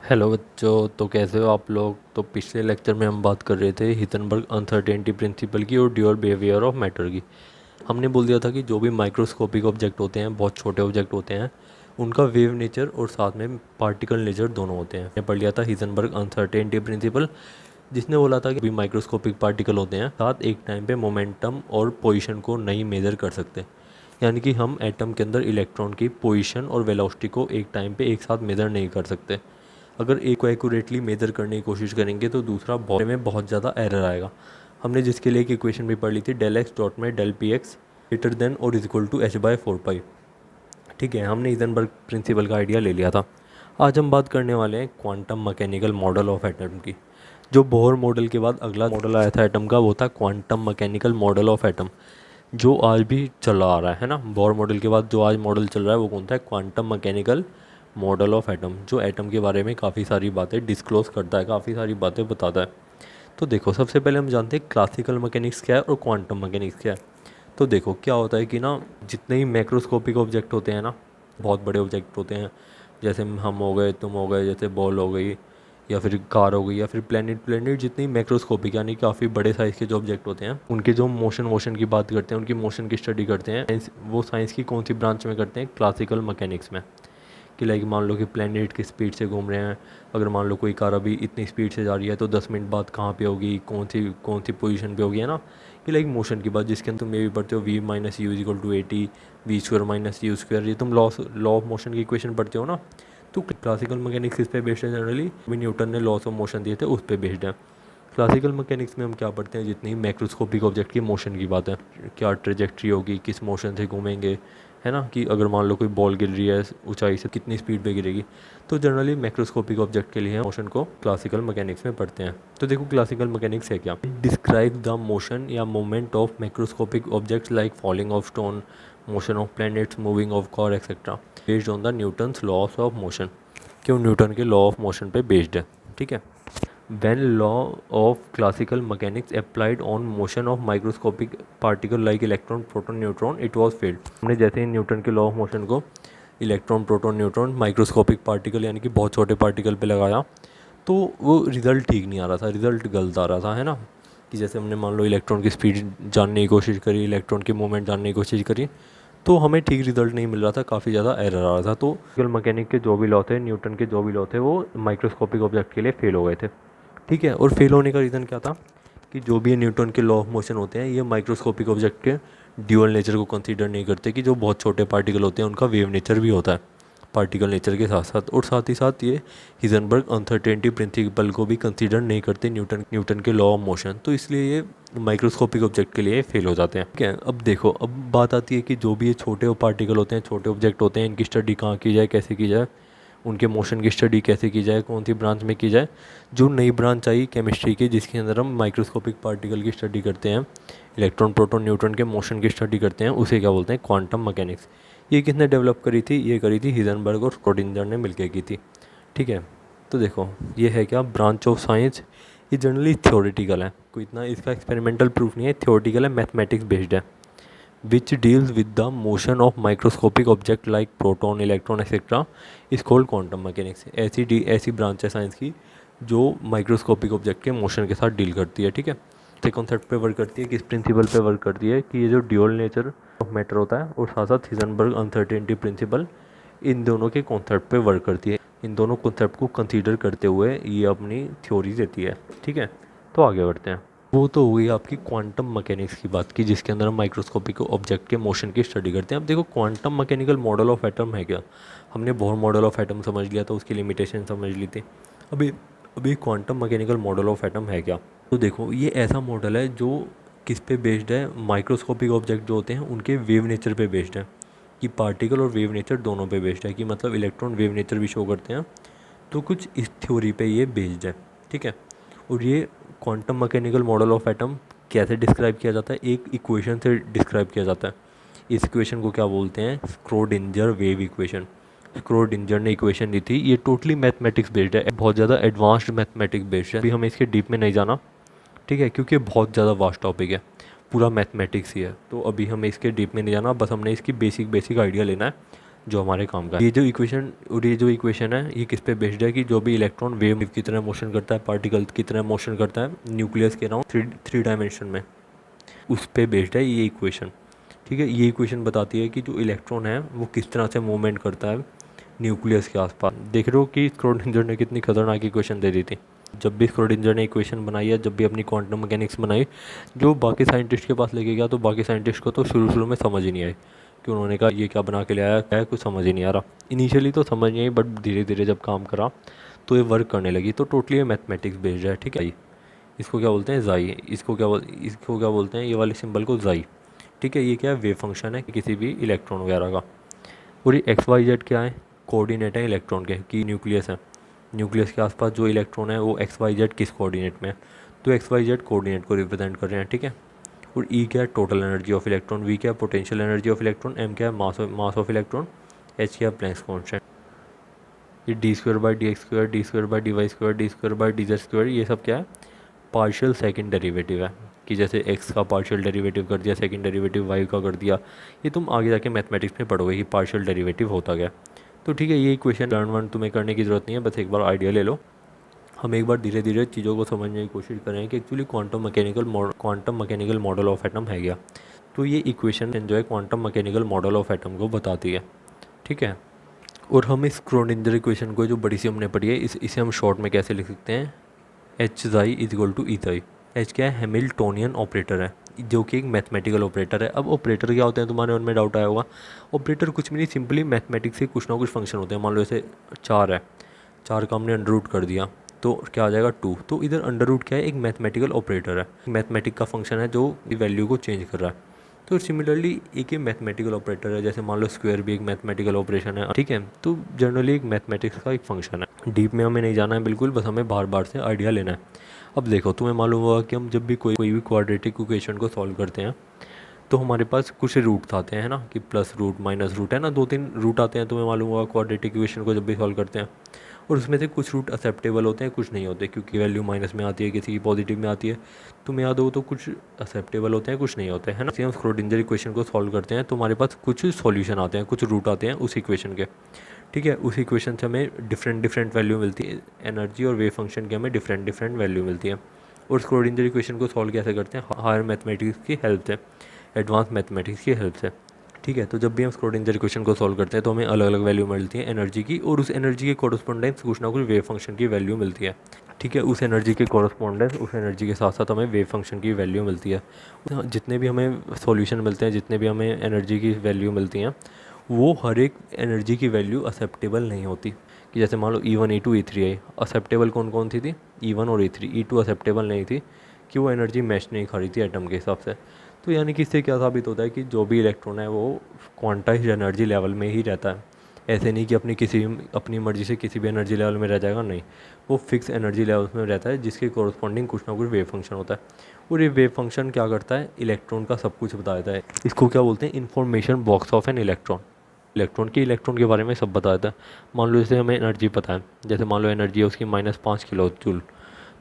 Hello बच्चों, तो कैसे हो आप लोग। तो पिछले लेक्चर में हम बात कर रहे थे हितनबर्ग अनसर्टेनिटी प्रिंसिपल की और ड्यूअल बिहेवियर ऑफ मैटर की। हमने बोल दिया था कि जो भी माइक्रोस्कोपिक ऑब्जेक्ट होते हैं, बहुत छोटे ऑब्जेक्ट होते हैं, उनका वेव नेचर और साथ में पार्टिकल नेचर दोनों होते हैं। हमने पढ़ लिया था हितनबर्ग अनसर्टेनिटी प्रिंसिपल, जिसने बोला था कि भी माइक्रोस्कोपिक पार्टिकल होते हैं साथ एक टाइम पे मोमेंटम और पोजीशन को नहीं मेज़र कर सकते। यानी कि हम एटम के अंदर इलेक्ट्रॉन की पोजीशन और वेलोसिटी को एक टाइम पे एक साथ मेज़र नहीं कर सकते। अगर एक को एक्यूरेटली मेज़र करने की कोशिश करेंगे तो दूसरा में बहुत ज़्यादा एरर आएगा। हमने जिसके लिए एक इक्वेशन भी पढ़ ली थी, डेल एक्स डॉट में del p x greater than और is equal to h by 4 pi. ठीक है, हमने हिजनबर्ग प्रिंसिपल का आइडिया ले लिया था। आज हम बात करने वाले हैं quantum mechanical model of atom की। जो बोहर मॉडल के बाद अगला मॉडल आया था एटम का, वो था quantum mechanical model of atom, जो आज भी चला आ रहा है ना। बोहर मॉडल के बाद जो आज मॉडल चल रहा है वो कौन सा है? Quantum mechanical model of atom, जो एटम के बारे में काफ़ी सारी बातें डिस्क्लोज करता है, काफ़ी सारी बातें बताता है। तो देखो, सबसे पहले हम जानते हैं क्लासिकल मैकेनिक्स क्या है और क्वांटम मैकेनिक्स क्या है। तो देखो क्या होता है कि ना, जितने ही मैक्रोस्कोपिक ऑब्जेक्ट होते हैं ना, बहुत बड़े ऑब्जेक्ट होते हैं, जैसे हम हो गए, तुम हो गए, जैसे बॉल हो गई, या फिर कार हो गई, या फिर प्लेनेट प्लेनेट जितनी मैक्रोस्कोपिक यानी काफ़ी बड़े साइज़ के जो ऑब्जेक्ट होते हैं, उनके जो मोशन की बात करते हैं, उनकी मोशन की स्टडी करते हैं, वो साइंस की कौन सी ब्रांच में करते हैं? क्लासिकल मैकेनिक्स में। कि लाइक मान लो कि प्लेनेट किस स्पीड से घूम रहे हैं। अगर मान लो कोई कार अभी इतनी स्पीड से जा रही है तो 10 मिनट बाद कहाँ पे होगी, कौन सी पोजीशन पे होगी, है ना। कि लाइक मोशन की बात, जिसके अंदर तुम ये भी पढ़ते हो v minus u equal to 80, v square minus u square, ये तुम लॉ ऑफ मोशन की इक्वेशन पढ़ते हो ना। तो क्लासिकल मैकेनिक्स इस पे बेस्ड है जनरली, भी न्यूटन ने लॉस ऑफ मोशन दिए थे उस पर बेस्ड है। क्लासिकल मैकेनिक्स में हम क्या पढ़ते हैं? जितनी मैक्रोस्कोपिक ऑब्जेक्ट की मोशन की बात है, क्या ट्रेजेक्ट्री होगी, किस मोशन से घूमेंगे, है ना। कि अगर मान लो कोई बॉल गिर रही है ऊंचाई से, कितनी स्पीड पे गिरेगी। तो जनरली मैक्रोस्कोपिक ऑब्जेक्ट के लिए मोशन को क्लासिकल मैकेनिक्स में पढ़ते हैं। तो देखो क्लासिकल मैकेनिक्स है क्या? डिस्क्राइब द मोशन या movement of macroscopic objects like falling of stone, motion of planets, moving of car etcetera, based on the Newton's loss of motion. क्यों? न्यूटन के लॉ ऑफ मोशन पे based है। ठीक है। When law of classical mechanics applied on motion of microscopic particle like electron, proton, neutron, it was failed। हमने जैसे ही Newton के law of motion को electron, proton, neutron, microscopic particle यानी कि बहुत छोटे पार्टिकल पे लगाया, तो वो रिज़ल्ट ठीक नहीं आ रहा था, रिज़ल्ट गलत आ रहा था, है ना। कि जैसे हमने मान लो इलेक्ट्रॉन की स्पीड जानने की कोशिश करी, इलेक्ट्रॉन की मूवमेंट जानने की कोशिश करी, तो हमें ठीक रिजल्ट नहीं मिल रहा था, काफ़ी ज़्यादा एरर आ रहा था। तो मैकेनिक के जो भी लॉ थे, न्यूटन के जो भी लॉ थे, वो माइक्रोस्कोपिक ऑब्जेक्ट के लिए फेल हो गए थे। ठीक है। और फेल होने का रीज़न क्या था? कि जो भी ये न्यूटन के लॉ ऑफ मोशन होते हैं, ये माइक्रोस्कोपिक ऑब्जेक्ट के ड्यूअल नेचर को कंसीडर नहीं करते, कि जो बहुत छोटे पार्टिकल होते हैं उनका वेव नेचर भी होता है पार्टिकल नेचर के साथ साथ। और साथ ही साथ ये हिजनबर्ग अनसर्टेनिटी प्रिंसिपल को भी कंसीडर नहीं करते न्यूटन के लॉ ऑफ मोशन। तो इसलिए ये माइक्रोस्कोपिक ऑब्जेक्ट के लिए फेल हो जाते हैं। ठीक है। अब देखो, अब बात आती है कि जो भी ये छोटे पार्टिकल होते हैं, छोटे ऑब्जेक्ट होते हैं, इनकी स्टडी कहाँ की जाए, कैसे की जाए, उनके मोशन की स्टडी कैसे की जाए, कौन सी ब्रांच में की जाए। जो नई ब्रांच आई केमिस्ट्री की, जिसके अंदर हम माइक्रोस्कोपिक पार्टिकल की स्टडी करते हैं, इलेक्ट्रॉन, प्रोटॉन, न्यूट्रॉन के मोशन की स्टडी करते हैं, उसे क्या बोलते हैं? Quantum mechanics. ये किसने डेवलप करी थी? ये करी थी हिजनबर्ग और स्क्रोडिंजर ने मिलकर की थी। ठीक है। तो देखो, ये है क्या? Branch of science. ये जनरली थ्योरेटिकल है, कोई इतना इसका एक्सपेरिमेंटल प्रूफ नहीं है, थ्योरेटिकल है, मैथमेटिक्स बेस्ड है। which deals with the motion of microscopic object like proton, electron etc is called quantum mechanics। ऐसी ब्रांच है साइंस की जो माइक्रोस्कोपिक ऑब्जेक्ट के मोशन के साथ डील करती है। ठीक है। तो कॉन्सेप्ट पे वर्क करती है, किस प्रिंसिपल पे वर्क करती है? कि ये जो ड्यूअल नेचर ऑफ मैटर होता है और साथ साथ हिजनबर्ग अनसर्टेनिटी प्रिंसिपल, इन दोनों के कॉन्सेप्ट पे वर्क करती है। इन दोनों कॉन्सेप्ट को कंसीडर करते हुए ये अपनी थ्योरी देती है। ठीक है। तो आगे बढ़ते हैं। वो तो हुई आपकी क्वांटम मैकेनिक्स की बात की, जिसके अंदर हम माइक्रोस्कोपिक ऑब्जेक्ट के मोशन की स्टडी करते हैं। अब देखो, quantum mechanical model of atom है क्या? हमने बोहर मॉडल ऑफ एटम समझ लिया था, उसकी लिमिटेशन समझ ली थी। अभी अभी quantum mechanical model of atom है क्या? तो देखो, ये ऐसा मॉडल है जो किस पे बेस्ड है? माइक्रोस्कोपिक ऑब्जेक्ट जो होते हैं उनके वेव नेचर पे बेस्ड है। कि पार्टिकल और वेव नेचर दोनों पे बेस्ड है, कि मतलब इलेक्ट्रॉन वेव नेचर भी शो करते हैं। तो कुछ इस थ्योरी पे ये बेस्ड है। ठीक है। और ये quantum mechanical model of atom कैसे डिस्क्राइब किया जाता है? एक इक्वेशन से डिस्क्राइब किया जाता है। इस इक्वेशन को क्या बोलते हैं? Schrödinger wave equation. स्क्रोडिंजर ने इक्वेशन दी थी। ये टोटली मैथमेटिक्स बेस्ड है, बहुत ज़्यादा एडवांस्ड मैथमेटिक्स बेस्ड है। अभी हमें इसके डीप में नहीं जाना, ठीक है, क्योंकि बहुत ज़्यादा वास्ट टॉपिक है, पूरा मैथमेटिक्स ही है। तो अभी हमें इसके डीप में नहीं जाना, बस हमने इसकी बेसिक आइडिया लेना है, जो हमारे काम का है। ये जो इक्वेशन है ये किस पे बेस्ड है कि जो भी इलेक्ट्रॉन वेव की तरह मोशन करता है, पार्टिकल की तरह मोशन करता है न्यूक्लियस के अराउंड थ्री डायमेंशन में, उस पे बेस्ड है ये इक्वेशन। ठीक है, ये इक्वेशन बताती है कि जो इलेक्ट्रॉन है वो किस तरह से मूवमेंट करता है न्यूक्लियस के आसपास। देख रहे हो कि स्क्रोडिंजर ने कितनी खतरनाक इक्वेशन दे दी थी। जब भी स्क्रोडिंजर ने इक्वेशन बनाई है, जब भी अपनी क्वांटम मैकेनिक्स बनाई, जो बाकी साइंटिस्ट के पास लेके गया तो बाकी साइंटिस्ट को तो शुरू में समझ ही नहीं आई कि उन्होंने कहा ये क्या बना के ले आया, क्या है, कुछ समझ ही नहीं आ रहा। इनिशियली तो समझ नहीं आई, बट धीरे धीरे जब काम करा तो ये वर्क करने लगी। तो टोटली ये मैथमेटिक्स बेस्ड है। ठीक है, इसको क्या बोलते हैं, जाई। इसको क्या बोलते हैं, ये वाले सिंबल को जाई। ठीक है, ये क्या है, वेव फंक्शन है किसी भी इलेक्ट्रॉन वगैरह का। और ये एक्स वाई जेड क्या है, कोऑर्डिनेट है इलेक्ट्रॉन के, कि न्यूक्लियस है, न्यूक्लियस के आसपास जो इलेक्ट्रॉन है वो एक्स वाई जेड किस कोऑर्डिनेट में है, तो एक्स वाई जेड कोऑर्डिनेट को रिप्रेजेंट कर रहे हैं। ठीक है, और ई क्या है, total energy of electron, V क्या है, potential energy of electron, M क्या है, मास ऑफ इलेक्ट्रॉन, एच क्या है, प्लैंक्स कांस्टेंट। ये d square by d x square, d square by d y square, d square by d z square, ये सब क्या है, पार्शियल सेकंड डेरिवेटिव है। कि जैसे x का पार्शियल डेरिवेटिव कर दिया, सेकंड डेरिवेटिव y का कर दिया, ये तुम आगे जाके मैथमेटिक्स में पढ़ोगे कि पार्शियल डेरिवेटिव होता क्या। तो ठीक है, ये इक्वेशन लर्न वन तुम्हें करने की ज़रूरत नहीं है, बस एक बार आइडिया ले लो। हम एक बार धीरे धीरे चीज़ों को समझने की कोशिश करें कि actually quantum mechanical model of atom है क्या। तो ये इक्वेशन जो है quantum mechanical model of atom को बताती है। ठीक है, और हम इस स्क्रोडिंजर इक्वेशन को जो बड़ी सी हमने पढ़ी है, इसे हम शॉर्ट में कैसे लिख सकते हैं, एच जाई इज इक्वल टू ई जाई। एच क्या है, हैमिल्टोनियन ऑपरेटर है, जो कि एक मैथमेटिकल ऑपरेटर है। अब ऑपरेटर क्या होते हैं, तुम्हारे मन में डाउट आया होगा। ऑपरेटर कुछ भी नहीं, सिंपली मैथमेटिक्स से कुछ ना कुछ फंक्शन होते हैं। मान लो जैसे 4 है, 4 का हमने अंडर रूट कर दिया तो क्या आ जाएगा 2। तो इधर अंडर रूट क्या है, एक मैथमेटिकल ऑपरेटर है, मैथमेटिक का फंक्शन है जो वैल्यू को चेंज कर रहा है। तो सिमिलरली एक ही मैथमेटिकल ऑपरेटर है, जैसे मान लो स्क्वायर भी एक मैथमेटिकल ऑपरेशन है। ठीक है, तो जनरली एक मैथमेटिक्स का एक फंक्शन है। डीप में हमें नहीं जाना है बिल्कुल, बस हमें बार बार से आइडिया लेना है। अब देखो, तुम्हें मालूम होगा कि हम जब भी कोई भी क्वाड्रेटिक इक्वेशन को सॉल्व करते हैं तो हमारे पास कुछ रूट्स आते हैं ना, कि प्लस रूट माइनस रूट है ना, 2-3 रूट आते हैं। तुम्हें मालूम होगा क्वाड्रेटिक इक्वेशन को जब भी सॉल्व करते हैं, और उसमें से कुछ रूट एक्सेप्टेबल होते हैं, कुछ नहीं होते, क्योंकि वैल्यू माइनस में आती है, किसी की पॉजिटिव में आती है। तुम्हें याद हो तो कुछ एक्सेप्टेबल होते हैं, कुछ नहीं होते, है ना। हम स्क्रोडिंजर इक्वेशन को सॉल्व करते हैं तो हमारे पास कुछ सॉल्यूशन आते हैं, कुछ रूट आते हैं उस इक्वेशन के। ठीक है, उस इक्वेशन से हमें डिफरेंट वैल्यू मिलती है, एनर्जी और वेव फंक्शन की हमें डिफरेंट वैल्यू मिलती है। और स्क्रोडिंजर इक्वेशन को सॉल्व कैसे करते हैं, हायर मैथमेटिक्स की हेल्प से, एडवांस मैथमेटिक्स की हेल्प से। ठीक है, तो जब भी हम स्क्रोडिंजर इक्वेशन को सॉल्व करते हैं तो हमें अलग अलग वैल्यू मिलती है एनर्जी की, और उस एनर्जी के कॉरस्पॉन्डेंस कुछ ना कुछ वेव फंक्शन की वैल्यू मिलती है। ठीक है, उस एनर्जी के कॉरस्पॉन्डेंस, उस एनर्जी के साथ साथ हमें वेव फंक्शन की वैल्यू मिलती है। जितने भी हमें सॉल्यूशन मिलते हैं, जितने भी हमें एनर्जी की वैल्यू मिलती हैं, वो हर एक एनर्जी की वैल्यू एक्सेप्टेबल नहीं होती। कि जैसे मान लो E1 E2 E3 है, एक्सेप्टेबल कौन कौन सी थी, E1 और E3। E2 एक्सेप्टेबल नहीं थी कि वो एनर्जी मैच नहीं खा रही थी एटम के हिसाब से। तो यानी कि इससे क्या साबित होता है कि जो भी इलेक्ट्रॉन है वो क्वांटाइज्ड एनर्जी लेवल में ही रहता है। ऐसे नहीं कि अपनी मर्ज़ी से किसी भी एनर्जी लेवल में रह जाएगा, नहीं, वो फिक्स एनर्जी लेवल में रहता है, जिसके कॉरस्पॉन्डिंग कुछ ना कुछ वेव फंक्शन होता है। और ये वेव फंक्शन क्या करता है, इलेक्ट्रॉन का सब कुछ बता देता है। इसको क्या बोलते हैं, information box of an electron के बारे में सब बता देता है। मान लो जैसे हमें एनर्जी पता है, जैसे मान लो एनर्जी है उसकी -5 किलो जूल,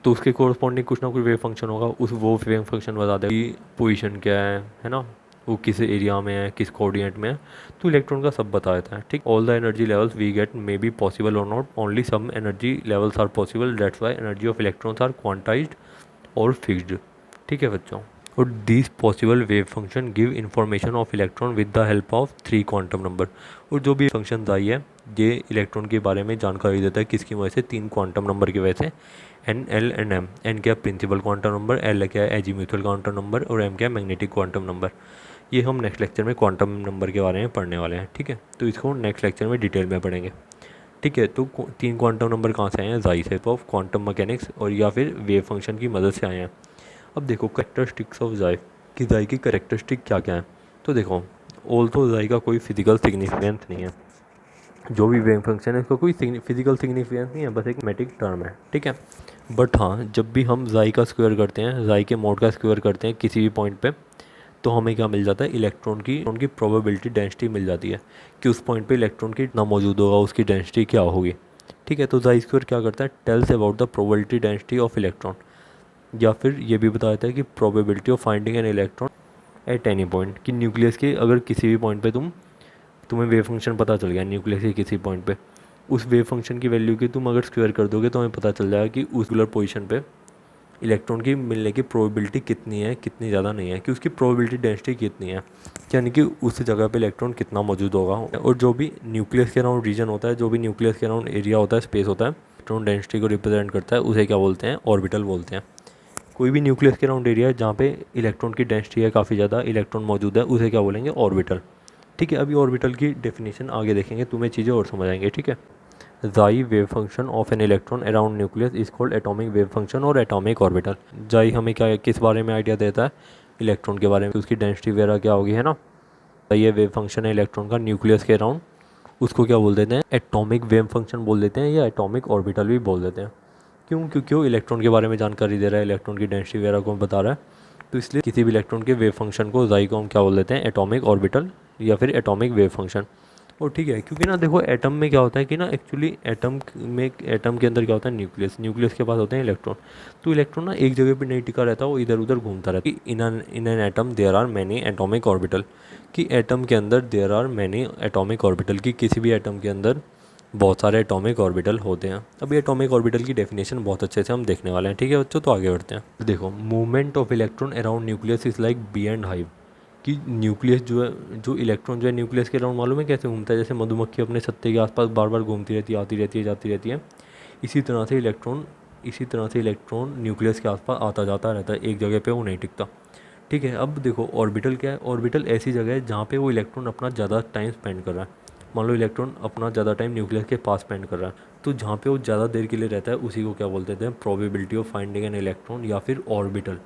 तो उसके कोरस्पॉन्डिंग कुछ ना कुछ वेव फंक्शन होगा, वो वेव फंक्शन बता देगा कि पोजीशन क्या है ना, वो किस एरिया में है, किस कोऑर्डिनेट में है। तो इलेक्ट्रॉन का सब बता देता है। ठीक, all the energy levels we get may be possible और not, only some energy levels are possible, that's why energy of electrons are quantised और फिक्स्ड। ठीक है बच्चों, और this possible wave function give information of electron with the help of 3 quantum number. और जो भी function आई है, ये इलेक्ट्रॉन के बारे में जानकारी देता है, किसकी वजह से, 3 क्वांटम नंबर की वजह से, N, L and M. N क्या प्रिंसिपल क्वांटम नंबर, एल क्या है एजीम्यूथुअल क्वांटम नंबर, और एम क्या मैग्नेटिक क्वांटम नंबर। ये हम नेक्स्ट लेक्चर में क्वांटम नंबर के बारे में पढ़ने वाले हैं। ठीक है, तो इसको नेक्स्ट लेक्चर में डिटेल में पढ़ेंगे। ठीक है, तो 3 क्वांटम नंबर कहाँ से आए हैं, जाई से ऑफ क्वांटम मैकेनिक्स, और या फिर वेव फंक्शन की मदद से आए हैं। अब देखो करेक्टरिस्टिक्स ऑफ जाई, कि जाई की करेक्टरिस्टिक क्या क्या है। तो देखो, ऑल तो जाई का कोई फिजिकल सिग्निफिकेंस नहीं है, जो भी वेव फंक्शन है इसका कोई फिजिकल सिग्निफिकेंस नहीं है, बस एक मैथमेटिक टर्म है। ठीक है, बट हाँ, जब भी हम जाई का स्क्वायर करते हैं, जाई के मोड का स्क्वायर करते हैं किसी भी पॉइंट पे, तो हमें क्या मिल जाता है, इलेक्ट्रॉन की प्रोबेबिलिटी डेंसिटी मिल जाती है, कि उस पॉइंट पे इलेक्ट्रॉन की कितना मौजूद होगा, उसकी डेंसिटी क्या होगी। ठीक है, तो जाई स्क्वायर क्या करता है, tells about the probability density of electron, या फिर ये भी बताता है कि probability of finding an electron at any point, कि न्यूक्लियस के अगर किसी भी पॉइंट पे तुम तुम्हें वेव फंक्शन पता चल गया न्यूक्लियस के किसी पॉइंट पे, उस वेव फंक्शन की वैल्यू की तुम अगर स्क्वायर कर दोगे तो हमें पता चल जाएगा कि उस पर्टिकुलर पोजीशन पे इलेक्ट्रॉन की मिलने की प्रोबेबिलिटी कितनी है, कितनी ज़्यादा नहीं है, कि उसकी प्रोबेबिलिटी डेंसिटी कितनी है, यानी कि उस जगह पे इलेक्ट्रॉन कितना मौजूद होगा। और जो भी न्यूक्लियस के अराउंड रीजन होता है, जो भी न्यूक्लियस के अराउंड एरिया होता है, स्पेस होता है, इलेक्ट्रॉन डेंसिटी को रिप्रेजेंट करता है, उसे क्या बोलते हैं, ऑर्बिटल बोलते हैं। कोई भी न्यूक्लियस के अराउंड एरिया है जहाँ पे इलेक्ट्रॉन की डेंसिटी है, काफ़ी ज़्यादा इलेक्ट्रॉन मौजूद है, उसे क्या बोलेंगे, ऑर्बिटल। ठीक है, अभी ऑर्बिटल की डेफिनेशन आगे देखेंगे, तुम्हें चीज़ें और समझ आएंगे। ठीक है, जाई wave function of an electron around nucleus is called atomic wave function और एटॉमिक ऑर्बिटल। जाई हमें क्या किस बारे में आइडिया देता है, इलेक्ट्रॉन के बारे में, उसकी डेंसिटी वगैरह क्या होगी, है ना। ये वेव फंक्शन है इलेक्ट्रॉन का न्यूक्लियस के अराउंड, उसको क्या बोल देते हैं, एटॉमिक वेव फंक्शन बोल देते हैं या एटॉमिक ऑर्बिटल भी बोल देते हैं। क्यों, क्योंकि वो इलेक्ट्रॉन के बारे में जानकारी दे रहा है, इलेक्ट्रॉन की डेंसिटी वगैरह को बता रहा है, तो इसलिए किसी भी इलेक्ट्रॉन के वेव फंक्शन को जाई को हम क्या बोल देते हैं, एटॉमिक ऑर्बिटल या फिर एटॉमिक वेव फंक्शन। और ठीक है, क्योंकि ना देखो एटम में क्या होता है कि ना एक्चुअली एटम के अंदर क्या होता है, न्यूक्लियस, न्यूक्लियस के पास होते हैं इलेक्ट्रॉन। तो इलेक्ट्रॉन ना एक जगह पे नहीं टिका रहता, वो इधर उधर घूमता रहता है। In an atom there are many atomic orbital, कि एटम के अंदर there are many atomic orbital, की किसी भी एटम के अंदर बहुत सारे एटॉमिक ऑर्बिटल होते हैं। अभी एटॉमिक ऑर्बिटल की डेफिनेशन बहुत अच्छे से हम देखने वाले हैं। ठीक है बच्चों, तो आगे बढ़ते हैं। देखो, movement of electron around nucleus is like bee and hive, कि न्यूक्लियस जो है, जो इलेक्ट्रॉन जो है न्यूक्लियस के अराउंड मालूम है कैसे घूमता है, जैसे मधुमक्खी अपने छत्ते के आसपास बार बार घूमती रहती है, आती रहती है, जाती रहती है, इसी तरह से इलेक्ट्रॉन न्यूक्लियस के आसपास आता जाता रहता है, एक जगह पे वो नहीं टिकता। ठीक है, अब देखो ऑर्बिटल क्या है, ऑर्बिटल ऐसी जगह है जहाँ पे वो इलेक्ट्रॉन अपना ज़्यादा टाइम स्पेंड कर रहा है। मान लो इलेक्ट्रॉन अपना ज़्यादा टाइम न्यूक्लियस के पास स्पेंड कर रहा है, तो जहाँ पे वो ज़्यादा देर के लिए रहता है उसी को क्या बोलते हैं, probability of finding an electron या फिर ऑर्बिटल।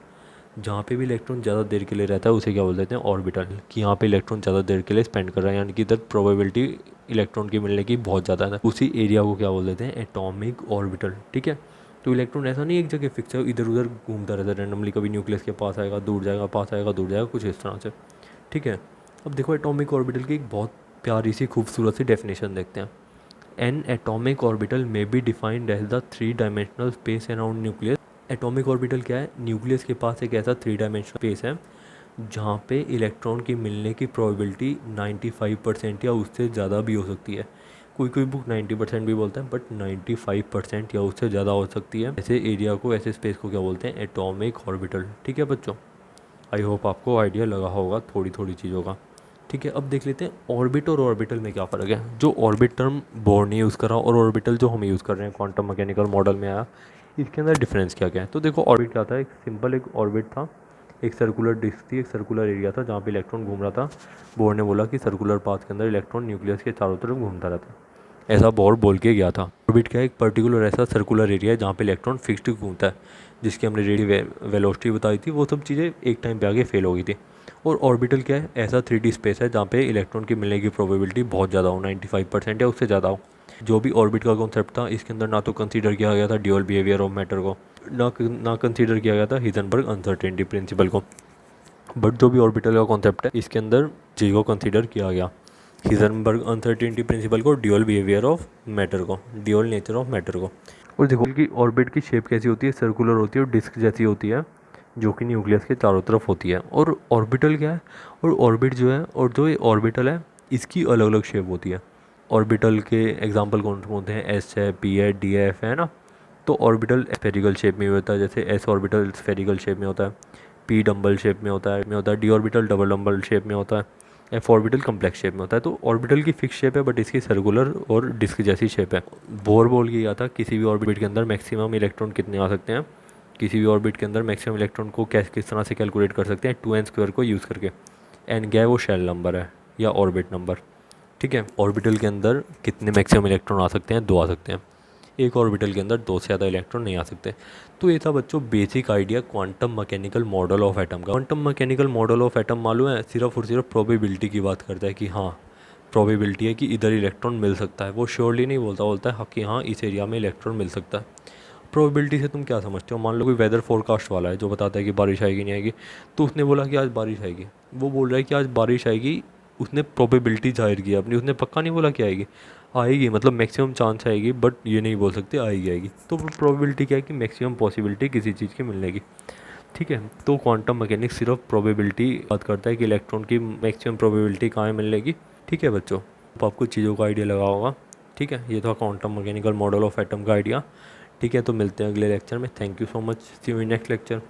जहाँ पे भी इलेक्ट्रॉन ज़्यादा देर के लिए रहता है उसे क्या बोल देते हैं, ऑर्बिटल, कि यहाँ पे इलेक्ट्रॉन ज़्यादा देर के लिए स्पेंड कर रहा है, यानी कि इधर प्रोबेबिलिटी इलेक्ट्रॉन की मिलने की बहुत ज़्यादा है, उसी एरिया को क्या बोल देते हैं, एटॉमिक ऑर्बिटल। ठीक है, तो इलेक्ट्रॉन ऐसा नहीं एक जगह फिक्स है, इधर उधर घूमता रहता है रैंडमली, कभी न्यूक्लियस के पास आएगा, दूर जाएगा, पास आएगा, दूर जाएगा, कुछ इस तरह से। ठीक है, अब देखो एटॉमिक ऑर्बिटल की एक बहुत प्यारी सी खूबसूरत सी डेफिनेशन देखते हैं। An atomic orbital may be defined as the 3 dimensional space around nucleus. Atomic orbital क्या है, न्यूक्लियस के पास एक ऐसा 3 डायमेंशनल स्पेस है जहाँ पे इलेक्ट्रॉन की मिलने की प्रोबेबिलिटी 95% या उससे ज़्यादा भी हो सकती है। कोई कोई बुक 90% भी बोलता है, बट 95% या उससे ज़्यादा हो सकती है। ऐसे एरिया को, ऐसे स्पेस को क्या बोलते हैं, एटॉमिक ऑर्बिटल। ठीक है बच्चों, आई होप आपको आइडिया लगा होगा थोड़ी थोड़ी चीज़ों का। ठीक है, अब देख लेते हैं ऑर्बिट और ऑर्बिटल में क्या फ़र्क है। जो ऑर्बिट टर्म बोर्ड ने यूज़ करा और ऑर्बिटल जो हम यूज़ कर रहे हैं क्वांटम मैकेनिकल मॉडल में आया, इसके अंदर डिफरेंस क्या क्या है। तो देखो ऑर्बिट क्या था, एक सिंपल एक ऑर्बिट था, एक सर्कुलर डिस्क थी, एक सर्कुलर एरिया था जहाँ पे इलेक्ट्रॉन घूम रहा था। बोर ने बोला कि सर्कुलर पाथ के अंदर इलेक्ट्रॉन न्यूक्लियस के चारों तरफ घूमता रहता है, ऐसा बोर बोल के गया था। ऑर्बिट क्या है, एक पर्टिकुलर ऐसा सर्कुलर एरिया है जहाँ पे इलेक्ट्रॉन फिक्स्ड घूमता है, जिसकी हमने रेडियो वेलोसिटी बताई थी, वो सब चीज़ें एक टाइम पे आगे फेल हो गई थी। और ऑर्बिटल क्या है, ऐसा 3D स्पेस है जहाँ पे इलेक्ट्रॉन की मिलने की प्रोबेबिलिटी बहुत ज़्यादा हो, 95% या उससे ज़्यादा हो। जो भी ऑर्बिट का कॉन्सेप्ट था, इसके अंदर ना तो कंसीडर किया गया था ड्यूअल बिहेवियर ऑफ मैटर को, ना कंसीडर किया गया था हिजनबर्ग अनसर्टेनिटी प्रिंसिपल को। बट जो भी ऑर्बिटल का कॉन्सेप्ट है, इसके अंदर जी को कंसीडर किया गया, हिजनबर्ग अनसर्टेनिटी प्रिंसिपल को, ड्यूअल बिहेवियर ऑफ मैटर को, ड्यूअल नेचर ऑफ मैटर को। और देखो कि ऑर्बिट की शेप कैसी होती है, सर्कुलर होती है और डिस्क जैसी होती है, जो कि न्यूक्लियस के चारों तरफ होती है। और ऑर्बिटल क्या है, और ऑर्बिट जो है, और जो ये ऑर्बिटल है, इसकी अलग अलग शेप होती है। ऑर्बिटल के एग्जांपल कौन कौन से हैं, एस है, पी है, डी एफ है ना। तो ऑर्बिटल स्फेरिकल शेप में होता है, जैसे एस ऑर्बिटल स्फेरिकल शेप में होता है, पी डम्बल शेप में होता है, D orbital double dumbbell shape में होता है, एफ ऑर्बिटल कम्प्लेक्स शेप में होता है। तो ऑर्बिटल की फिक्स शेप है, बट इसकी सर्कुलर और डिस्क जैसी शेप है। बोर बोल के गया था किसी भी ऑर्बिट के अंदर मैक्सिमम इलेक्ट्रॉन कितने आ सकते हैं, किसी भी ऑर्बिट के अंदर मैक्सिमम इलेक्ट्रॉन को किस तरह से कैलकुलेट कर सकते हैं, 2n² को यूज़ करके। एन क्या है, वो शेल नंबर है या ऑर्बिट नंबर। ठीक है, ऑर्बिटल के अंदर कितने मैक्सिमम इलेक्ट्रॉन आ सकते हैं, 2 आ सकते हैं। एक ऑर्बिटल के अंदर 2 से ज़्यादा इलेक्ट्रॉन नहीं आ सकते। तो ये था बच्चों basic idea quantum mechanical model of atom का। Quantum mechanical model of atom मालूम है, सिर्फ और सिर्फ प्रोबेबिलिटी की बात करता है कि हाँ प्रोबेबिलिटी है कि इधर इलेक्ट्रॉन मिल सकता है। वो श्योरली नहीं बोलता है कि हाँ इस एरिया में इलेक्ट्रॉन मिल सकता है। प्रोबेबिलिटी से तुम क्या समझते हो, मान लो कोई वेदर फोरकास्ट वाला है जो बताता है कि बारिश आएगी नहीं आएगी, तो उसने बोला कि आज बारिश आएगी, वो बोल रहा है कि आज बारिश आएगी, उसने प्रोबेबिलिटी जाहिर की अपनी, उसने पक्का नहीं बोला कि आएगी मतलब मैक्सिमम चांस आएगी, बट ये नहीं बोल सकते आएगी। तो प्रोबेबिलिटी क्या है कि मैक्सिमम पॉसिबिलिटी किसी चीज़ की मिलने की। ठीक है, तो क्वांटम मैकेनिक्स सिर्फ प्रोबेबिलिटी बात करता है कि इलेक्ट्रॉन की मैक्सिमम प्रोबेबिलिटी कहाँ है मिलने की, ठीक है बच्चों, तो आपको चीज़ों का आइडिया लगा होगा। ठीक है, ये था quantum mechanical model of atom का आइडिया। ठीक है, तो मिलते हैं अगले लेक्चर में। Thank you so much, see you in next lecture.